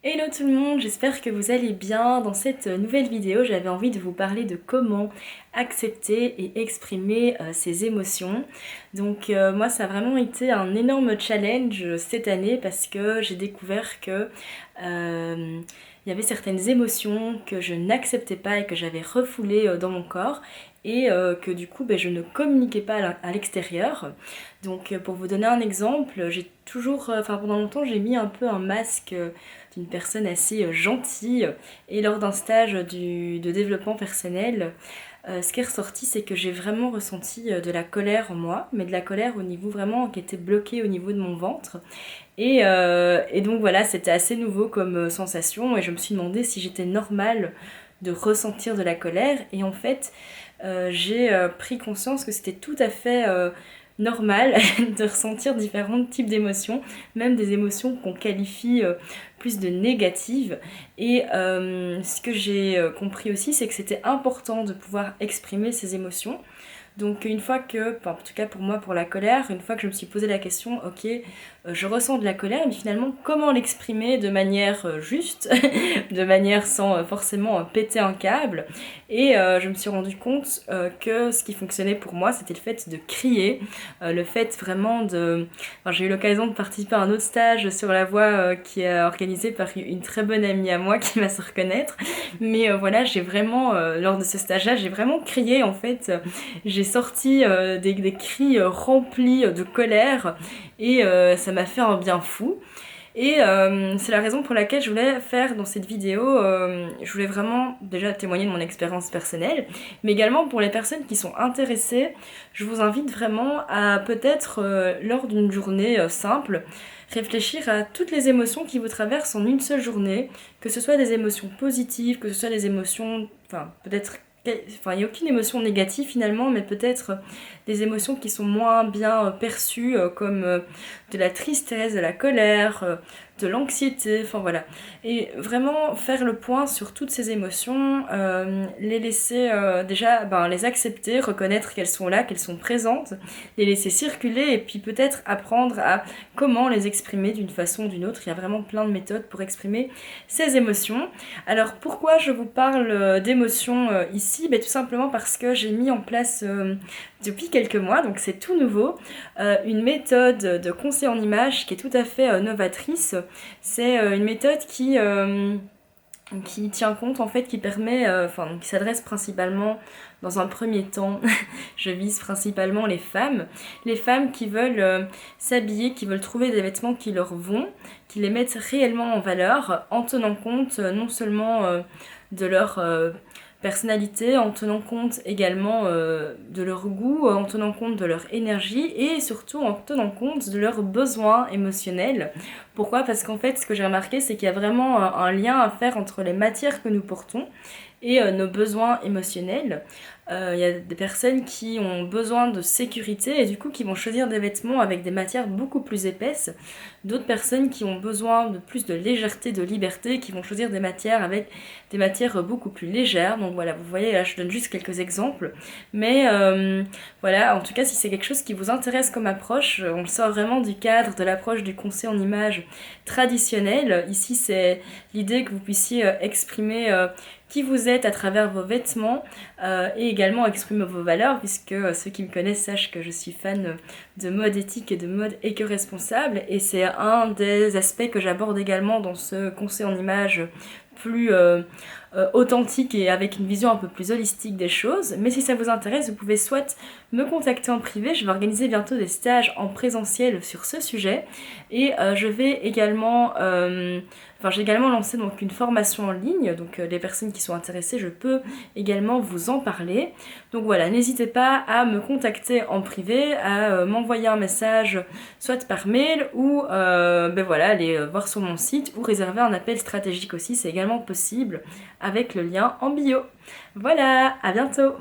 Hello tout le monde, j'espère que vous allez bien. Dans cette nouvelle vidéo, j'avais envie de vous parler de comment accepter et exprimer ses émotions. Donc moi, ça a vraiment été un énorme challenge cette année parce que j'ai découvert que il y avait certaines émotions que je n'acceptais pas et que j'avais refoulées dans mon corps et que du coup je ne communiquais pas à l'extérieur. Donc pour vous donner un exemple, j'ai toujours, pendant longtemps j'ai mis un peu un masque d'une personne assez gentille et lors d'un stage de développement personnel, ce qui est ressorti, c'est que j'ai vraiment ressenti de la colère en moi, mais de la colère au niveau vraiment qui était bloquée au niveau de mon ventre. Et donc voilà, c'était assez nouveau comme sensation et je me suis demandé si j'étais normale de ressentir de la colère. Et en fait, j'ai pris conscience que c'était tout à fait normal de ressentir différents types d'émotions, même des émotions qu'on qualifie plus de négatives. Et ce que j'ai compris aussi, c'est que c'était important de pouvoir exprimer ces émotions. Donc une fois que, en tout cas pour moi pour la colère, une fois que je me suis posé la question, ok, je ressens de la colère, mais finalement comment l'exprimer de manière juste, de manière sans forcément péter un câble. Et je me suis rendu compte que ce qui fonctionnait pour moi, c'était le fait de crier, le fait vraiment de... Enfin, j'ai eu l'occasion de participer à un autre stage sur la voix qui est organisé par une très bonne amie à moi qui m'a su reconnaître. Mais voilà, j'ai vraiment, lors de ce stage-là, j'ai vraiment crié en fait. J'ai sorti des cris remplis de colère et ça m'a fait un bien fou. Et c'est la raison pour laquelle je voulais faire dans cette vidéo, je voulais vraiment déjà témoigner de mon expérience personnelle, mais également pour les personnes qui sont intéressées, je vous invite vraiment à peut-être, lors d'une journée simple, réfléchir à toutes les émotions qui vous traversent en une seule journée, que ce soit des émotions positives, que ce soit des émotions, peut-être il n'y a aucune émotion négative finalement, mais peut-être des émotions qui sont moins bien perçues, comme de la tristesse, de la colère, de l'anxiété, enfin voilà. Et vraiment faire le point sur toutes ces émotions, les laisser déjà les accepter, reconnaître qu'elles sont là, qu'elles sont présentes, les laisser circuler et puis peut-être apprendre à comment les exprimer d'une façon ou d'une autre. Il y a vraiment plein de méthodes pour exprimer ces émotions. Alors pourquoi je vous parle d'émotions ici? Tout simplement parce que j'ai mis en place depuis quelques mois, donc c'est tout nouveau, une méthode de conseil en images qui est tout à fait novatrice. C'est une méthode qui tient compte en fait, qui permet, qui s'adresse principalement dans un premier temps, je vise principalement les femmes qui veulent s'habiller, qui veulent trouver des vêtements qui leur vont, qui les mettent réellement en valeur en tenant compte non seulement de leur personnalité, en tenant compte également de leur goût, en tenant compte de leur énergie et surtout en tenant compte de leurs besoins émotionnels. Pourquoi ? Parce qu'en fait, ce que j'ai remarqué, c'est qu'il y a vraiment un lien à faire entre les matières que nous portons et nos besoins émotionnels. Il y a des personnes qui ont besoin de sécurité et du coup qui vont choisir des vêtements avec des matières beaucoup plus épaisses. D'autres personnes qui ont besoin de plus de légèreté, de liberté, qui vont choisir des matières avec des matières beaucoup plus légères. Donc voilà, vous voyez, là je donne juste quelques exemples. Mais voilà, en tout cas si c'est quelque chose qui vous intéresse comme approche, on sort vraiment du cadre de l'approche du conseil en images traditionnelle. Ici c'est l'idée que vous puissiez exprimer qui vous êtes à travers vos vêtements et également exprimer vos valeurs, puisque ceux qui me connaissent sachent que je suis fan de mode éthique et de mode éco-responsable, et c'est un des aspects que j'aborde également dans ce conseil en images plus authentique et avec une vision un peu plus holistique des choses. Mais si ça vous intéresse, vous pouvez soit me contacter en privé, je vais organiser bientôt des stages en présentiel sur ce sujet, et je vais également j'ai également lancé donc une formation en ligne, donc les personnes qui sont intéressées, je peux également vous en parler. Donc voilà, n'hésitez pas à me contacter en privé, à m'envoyer un message soit par mail ou aller voir sur mon site ou réserver un appel stratégique aussi, c'est également possible avec le lien en bio. Voilà, à bientôt!